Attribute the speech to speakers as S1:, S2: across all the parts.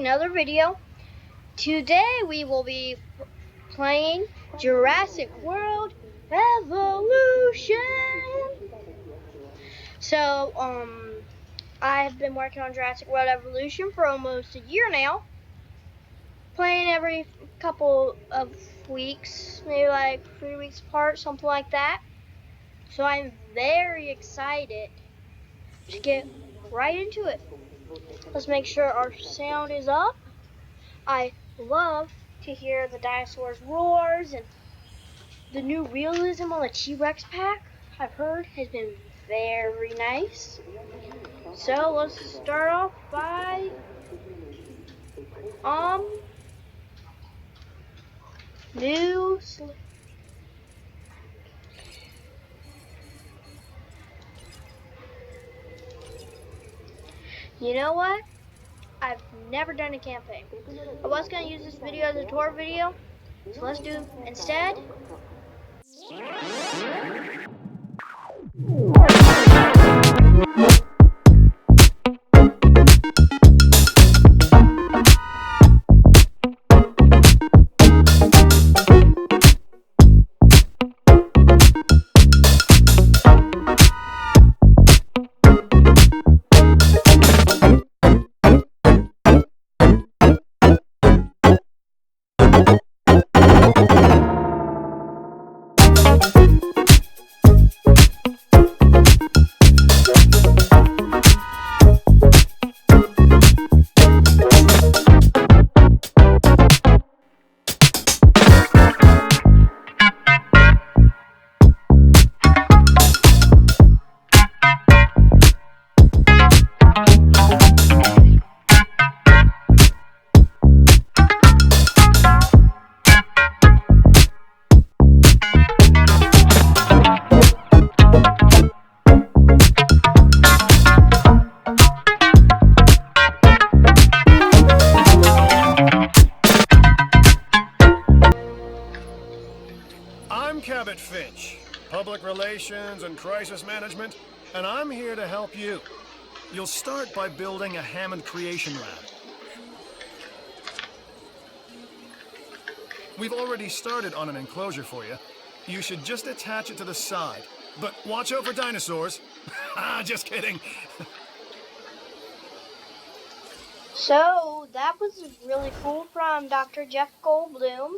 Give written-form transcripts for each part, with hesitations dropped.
S1: another video. Today we will be playing Jurassic World Evolution. So, I've been working on Jurassic World Evolution for almost a year now. Playing every couple of weeks, maybe like 3 weeks apart, something like that. So I'm very excited to get right into it. Let's make sure our sound is up. I love to hear the dinosaurs' roars, and the new realism on the T-Rex pack, I've heard, has been very nice. So let's start off by new. You know what? I've never done a campaign. I was going to use this video as a tour video, so let's do instead.
S2: Finch, Public Relations and Crisis Management, and I'm here to help you. You'll start by building a Hammond Creation Lab. We've already started on an enclosure for you. You should just attach it to the side. But watch out for dinosaurs. Just kidding.
S1: So that was really cool from Dr. Jeff Goldblum.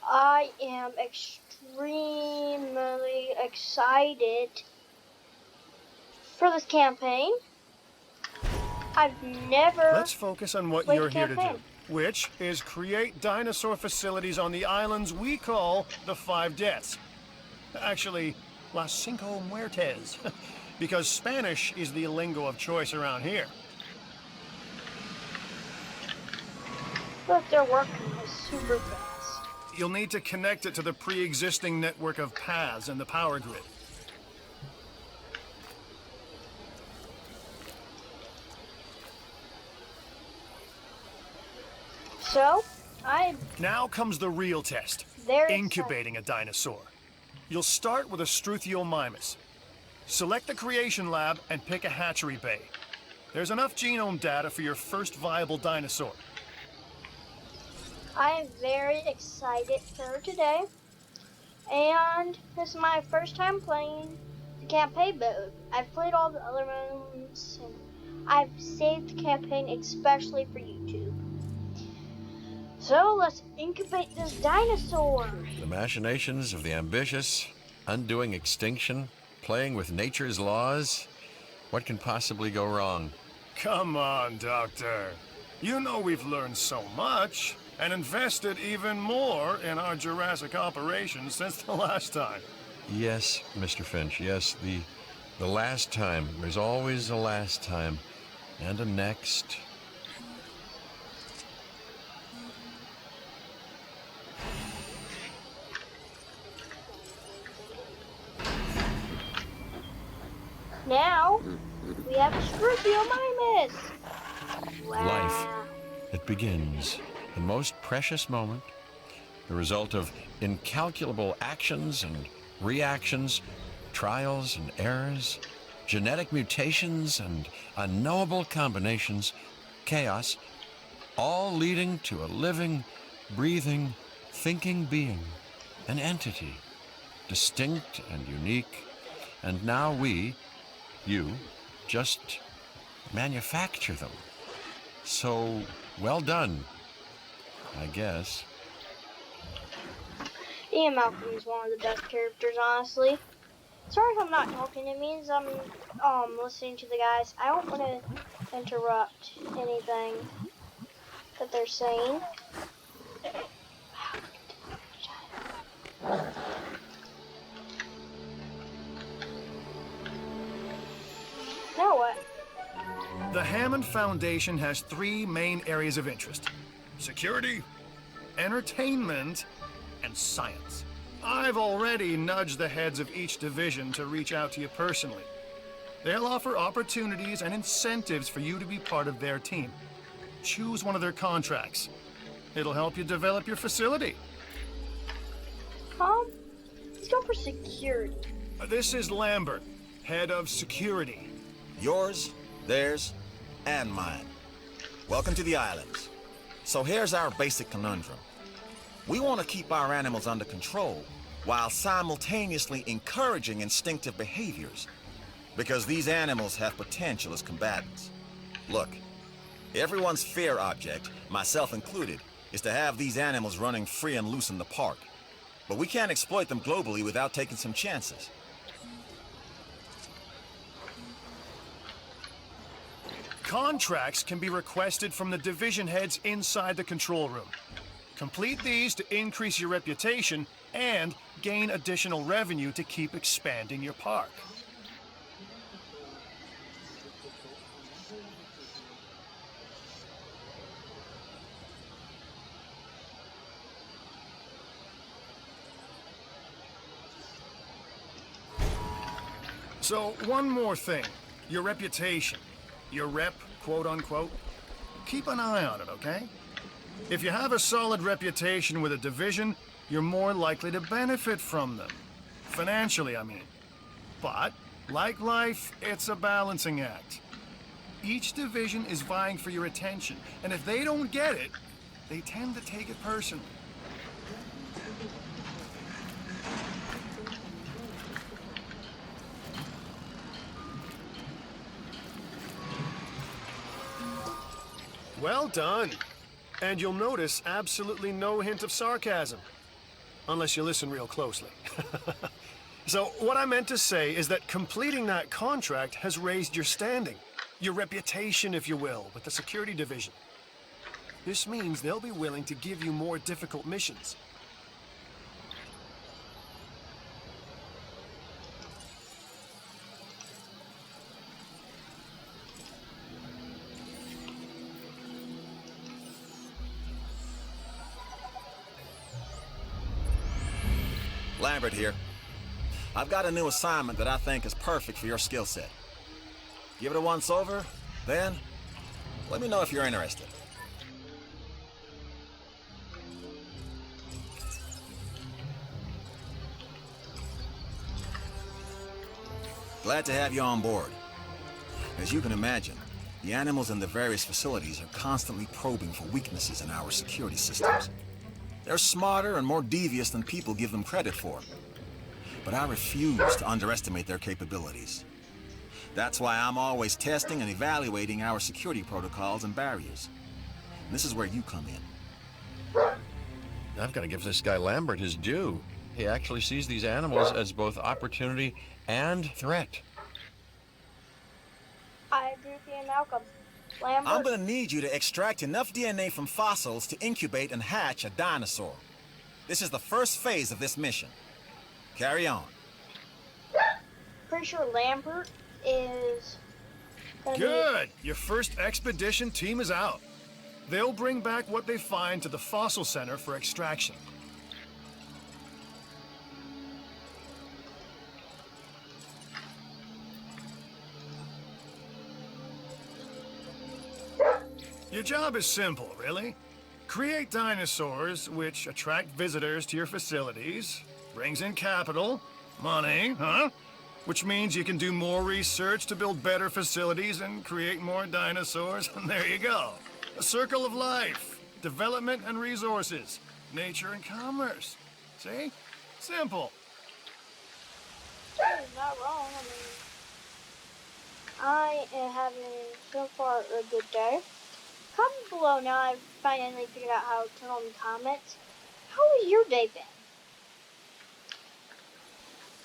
S1: I am extremely excited for this campaign. I've never
S2: Let's focus on what you're here to do, which is create dinosaur facilities on the islands we call the Five Deaths. Actually, Las Cinco Muertes, because Spanish is the lingo of choice around here.
S1: But their work is super fast.
S2: You'll need to connect it to the pre-existing network of paths and the power grid.
S1: So,
S2: Now comes the real test. Incubating a dinosaur. You'll start with a Struthiomimus. Select the creation lab and pick a hatchery bay. There's enough genome data for your first viable dinosaur.
S1: I am very excited for today, and this is my first time playing the campaign mode. I've played all the other modes, and I've saved the campaign especially for YouTube. So let's incubate this dinosaur.
S3: The machinations of the ambitious, undoing extinction, playing with nature's laws. What can possibly go wrong?
S2: Come on, Doctor. You know we've learned so much and invested even more in our Jurassic operations since the last time.
S3: Yes, Mr. Finch, yes, the last time. There's always a last time, and a next.
S1: Now, we have a Struthiomimus. Wow.
S3: Life, it begins. The most precious moment, the result of incalculable actions and reactions, trials and errors, genetic mutations and unknowable combinations, chaos all leading to a living, breathing, thinking being, an entity, distinct and unique, and now you, just manufacture them. So, well done, I guess.
S1: Ian Malcolm is one of the best characters, honestly. Sorry if I'm not talking. It means I'm listening to the guys. I don't want to interrupt anything that they're saying. Now what?
S2: The Hammond Foundation has 3 main areas of interest: security, entertainment, and science. I've already nudged the heads of each division to reach out to you personally. They'll offer opportunities and incentives for you to be part of their team. Choose one of their contracts. It'll help you develop your facility.
S1: Let's go for security.
S2: This is Lambert, head of security.
S4: Yours, theirs, and mine. Welcome to the islands. So here's our basic conundrum. We want to keep our animals under control while simultaneously encouraging instinctive behaviors, because these animals have potential as combatants. Look, everyone's fear object, myself included, is to have these animals running free and loose in the park. But we can't exploit them globally without taking some chances.
S2: Contracts can be requested from the division heads inside the control room. Complete these to increase your reputation and gain additional revenue to keep expanding your park. So, one more thing. Your reputation. Your rep, quote unquote. Keep an eye on it, okay? If you have a solid reputation with a division, you're more likely to benefit from them. Financially, I mean. But, like life, it's a balancing act. Each division is vying for your attention, and if they don't get it, they tend to take it personally. Well done. And you'll notice absolutely no hint of sarcasm. Unless you listen real closely. So, what I meant to say is that completing that contract has raised your standing. Your reputation, if you will, with the security division. This means they'll be willing to give you more difficult missions.
S4: Lambert here. I've got a new assignment that I think is perfect for your skill set. Give it a once over, then let me know if you're interested. Glad to have you on board. As you can imagine, the animals in the various facilities are constantly probing for weaknesses in our security systems. They're smarter and more devious than people give them credit for. But I refuse to underestimate their capabilities. That's why I'm always testing and evaluating our security protocols and barriers. And this is where you come in.
S3: I've got to give this guy Lambert his due. He actually sees these animals as both opportunity and threat.
S1: I agree with Ian Malcolm. Lambert.
S4: I'm gonna need you to extract enough DNA from fossils to incubate and hatch a dinosaur. This is the first phase of this mission. Carry on.
S1: Pretty sure Lambert is gonna
S2: Good! Your first expedition team is out. They'll bring back what they find to the fossil center for extraction. Your job is simple, really. Create dinosaurs which attract visitors to your facilities, brings in capital, money, which means you can do more research to build better facilities and create more dinosaurs, and there you go. A circle of life, development and resources, nature and commerce. See? Simple.
S1: Not wrong. I am having so far a good day. Comment below now I've finally figured out how to turn on the comments. How has your day been?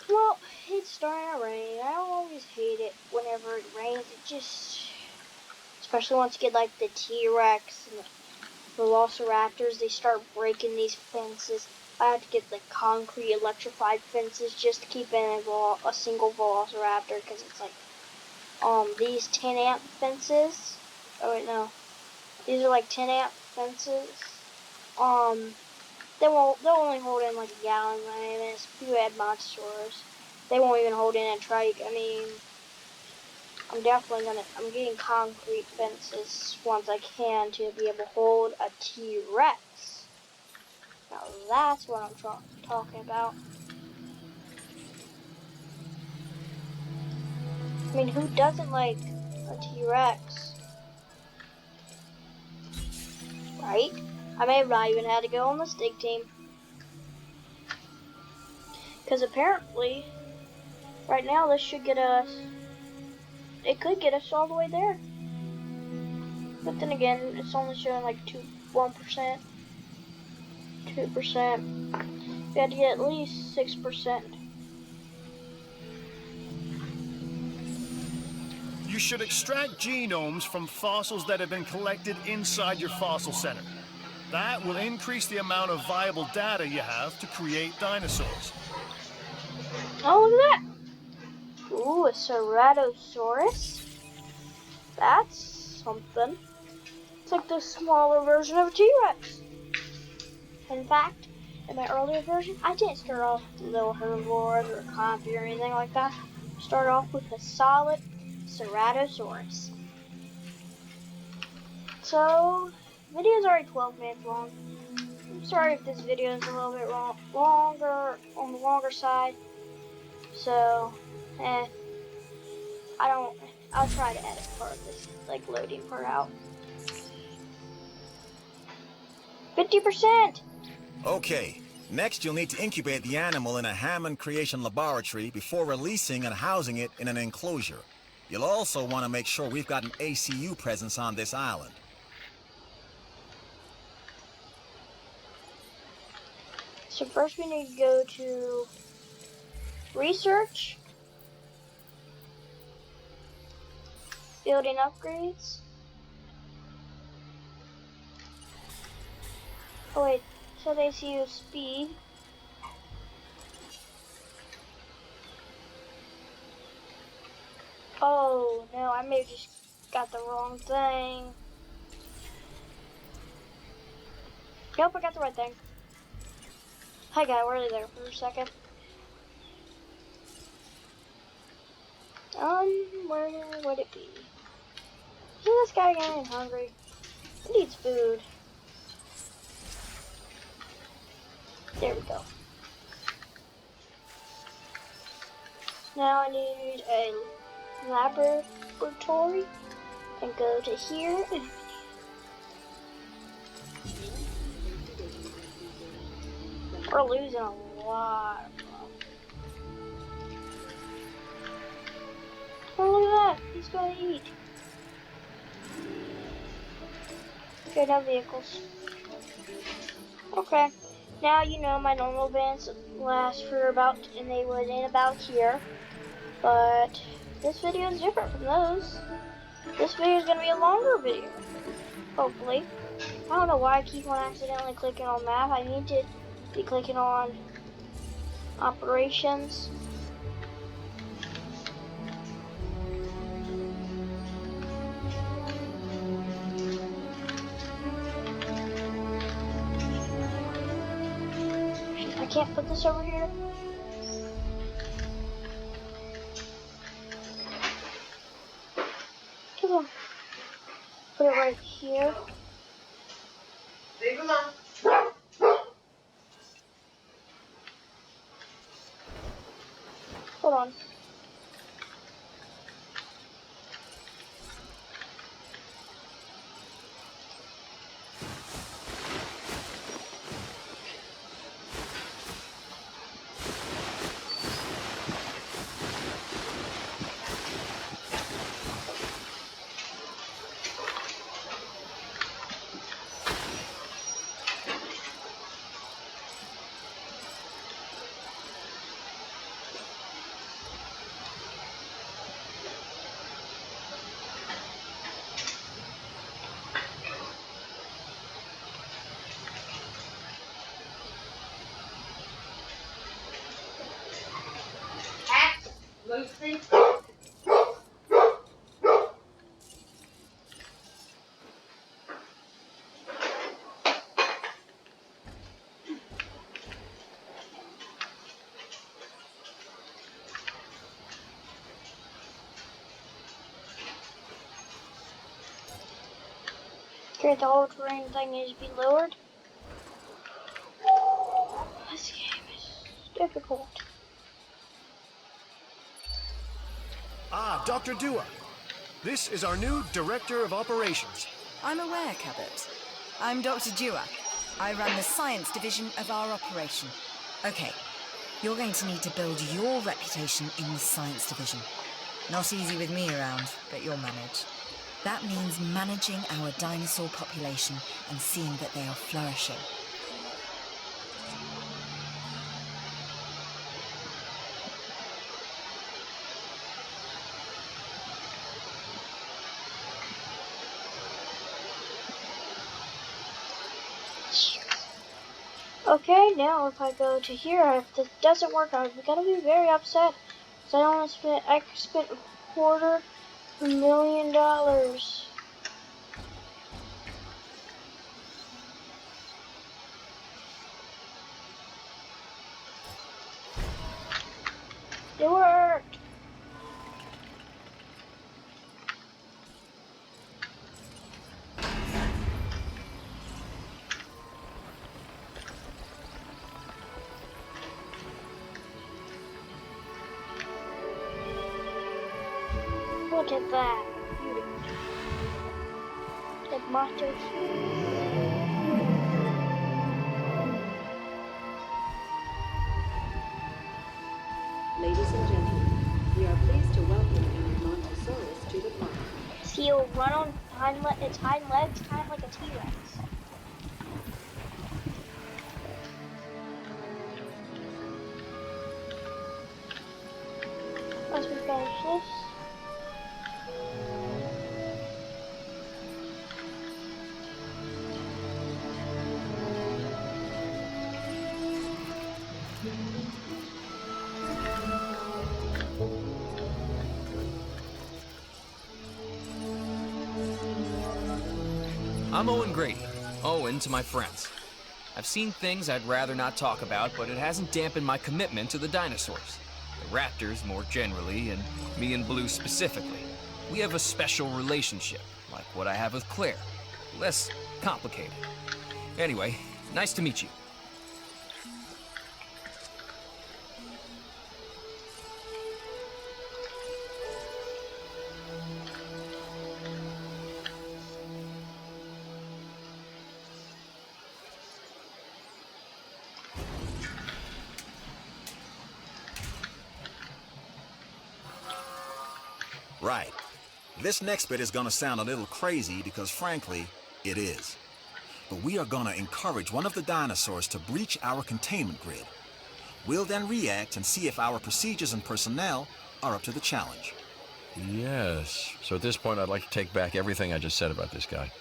S1: Well, it's starting to rain. I always hate it whenever it rains. It just, especially once you get like the T-Rex and the Velociraptors, they start breaking these fences. I have to get the concrete electrified fences just to keep in a single Velociraptor because it's like these 10 amp fences. Oh wait, no. These are like 10 amp fences. They'll only hold in like a gallon. I mean, if you add monsters, they won't even hold in a trike. I mean, I'm getting concrete fences once I can to be able to hold a T-Rex. Now that's what I'm talking about. I mean, who doesn't like a T-Rex? Right? I may have not even had to go on the stick team. Because apparently, right now this should get us, it could get us all the way there. But then again, it's only showing like 1%, 2%. We had to get at least 6%.
S2: You should extract genomes from fossils that have been collected inside your fossil center. That will increase the amount of viable data you have to create dinosaurs.
S1: Oh, look at that! Ooh, a Ceratosaurus? That's something. It's like the smaller version of a T-Rex. In fact, in my earlier version, I didn't start off with little herbivores or comfy or anything like that. I started off with a solid Ceratosaurus. So, the video is already 12 minutes long. I'm sorry if this video is a little bit longer, on the longer side. So, I'll try to edit part of this, like loading part out. 50%!
S4: Okay, next you'll need to incubate the animal in a Hammond Creation Laboratory before releasing and housing it in an enclosure. You'll also want to make sure we've got an ACU presence on this island.
S1: So first we need to go to research, building upgrades. Oh wait, so they see you speed. Oh no, I may have just got the wrong thing. Nope, I got the right thing. Hi guy, were you there for a second? Where would it be? Isn't this guy getting hungry? He needs food. There we go. Now I need a laboratory and go to here. We're losing a lot of them. Oh, look at that. He's going to eat. Okay, no vehicles. Okay. Now you know my normal vans last for about, and they would in about here. But this video is different from those. This video is going to be a longer video. Hopefully. I don't know why I keep on accidentally clicking on map. I need to be clicking on operations. I can't put this over here. Come on. Put it right here. Hold on. Okay, the all-terrain thing needs to be lowered. This game is difficult.
S2: Ah, Dr. Dua. This is our new Director of Operations.
S5: I'm aware, Cabot. I'm Dr. Dua. I run the science division of our operation. Okay, you're going to need to build your reputation in the science division. Not easy with me around, but you'll manage. That means managing our dinosaur population and seeing that they are flourishing.
S1: Okay, now if I go to here, if this doesn't work, I'm gonna be very upset. So I spent $250,000. It worked. Look at that. The tomatoes.
S6: Ladies and gentlemen, we are pleased to welcome the Montosaurus to the park.
S1: See, he'll run on its hind legs, kind of like a T-Rex. Once we finish this.
S7: I'm Owen Grady. Owen to my friends. I've seen things I'd rather not talk about, but it hasn't dampened my commitment to the dinosaurs. The raptors more generally, and me and Blue specifically. We have a special relationship, like what I have with Claire. Less complicated. Anyway, nice to meet you.
S4: Right. This next bit is gonna sound a little crazy because frankly, it is. But we are gonna encourage one of the dinosaurs to breach our containment grid. We'll then react and see if our procedures and personnel are up to the challenge.
S3: Yes. So at this point, I'd like to take back everything I just said about this guy.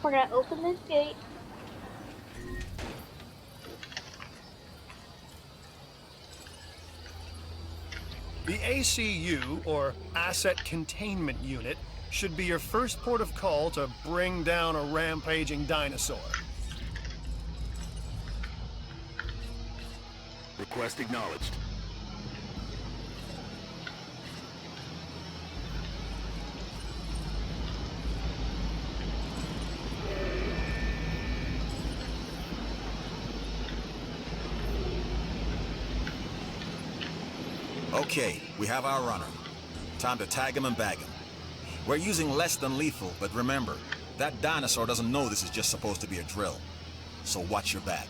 S1: We're gonna open this gate.
S2: The ACU, or Asset Containment Unit, should be your first port of call to bring down a rampaging dinosaur.
S8: Request acknowledged.
S4: Okay, we have our runner. Time to tag him and bag him. We're using less than lethal, but remember, that dinosaur doesn't know this is just supposed to be a drill. So watch your back.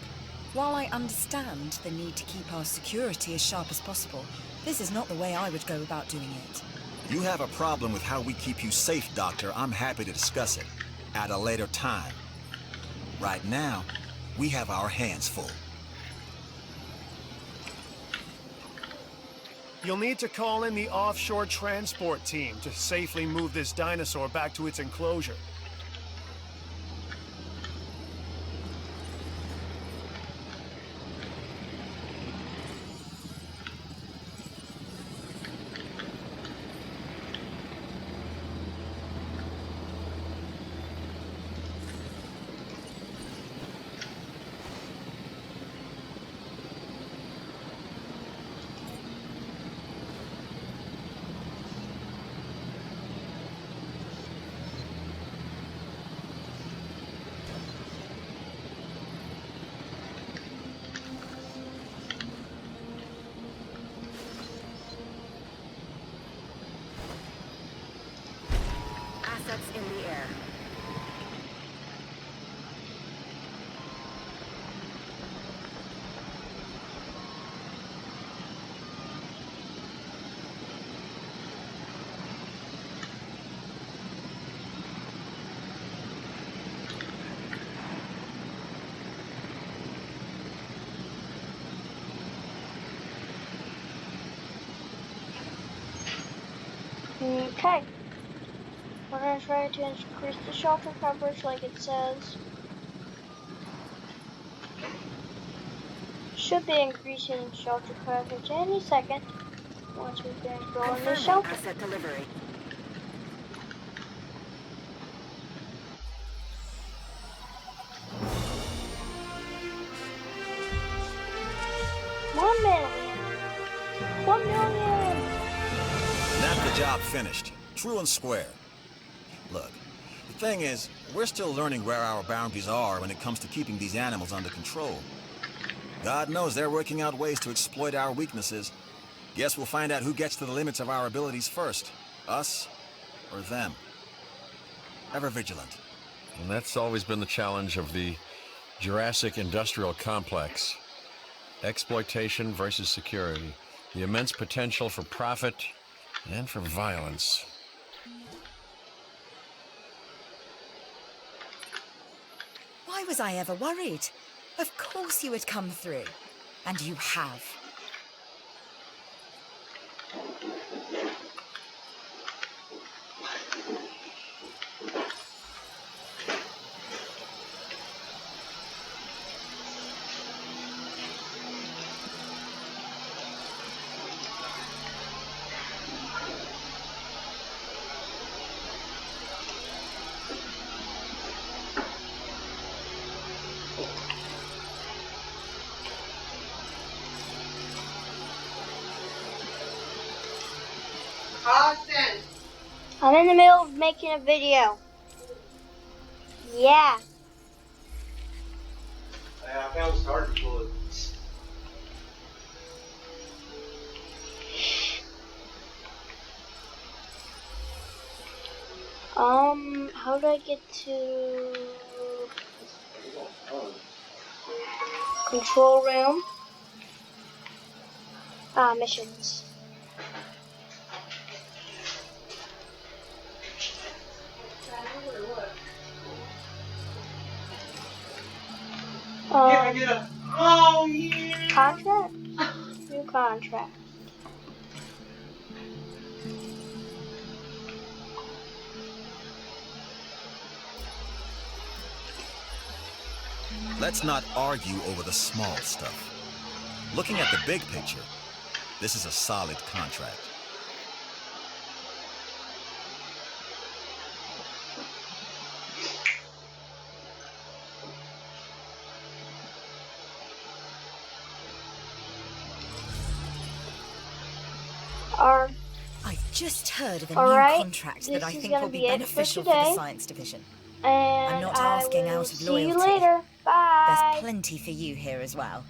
S5: While I understand the need to keep our security as sharp as possible, this is not the way I would go about doing it.
S4: You have a problem with how we keep you safe, Doctor. I'm happy to discuss it at a later time. Right now, we have our hands full.
S2: You'll need to call in the offshore transport team to safely move this dinosaur back to its enclosure.
S5: assets in the air.
S1: Okay. We're going to try to increase the shelter coverage like it says. Should be increasing shelter coverage any second once we finish building this
S5: Confirming
S1: shelter.
S5: asset delivery.
S1: $1 million. 1 million.
S4: And that's the job finished. True and square. Look, the thing is, we're still learning where our boundaries are when it comes to keeping these animals under control. God knows they're working out ways to exploit our weaknesses. Guess we'll find out who gets to the limits of our abilities first. Us or them. Ever vigilant.
S3: And that's always been the challenge of the Jurassic industrial complex. Exploitation versus security. The immense potential for profit and for violence.
S5: Why was I ever worried? Of course you would come through. And you have.
S1: I'm in the middle of making a video. Yeah.
S8: I found starter bullets.
S1: How do I get to control room? Missions.
S8: Oh yeah.
S1: Contract? New contract.
S4: Let's not argue over the small stuff. Looking at the big picture, this is a solid contract.
S5: I just heard of a new
S1: Alright,
S5: contract that I
S1: this is
S5: think
S1: gonna
S5: will be
S1: be it for
S5: beneficial for the
S1: today.
S5: science division.
S1: And
S5: I'm not
S1: I
S5: asking
S1: will
S5: out of
S1: see
S5: loyalty.
S1: you later. Bye.
S5: There's plenty for you here as well.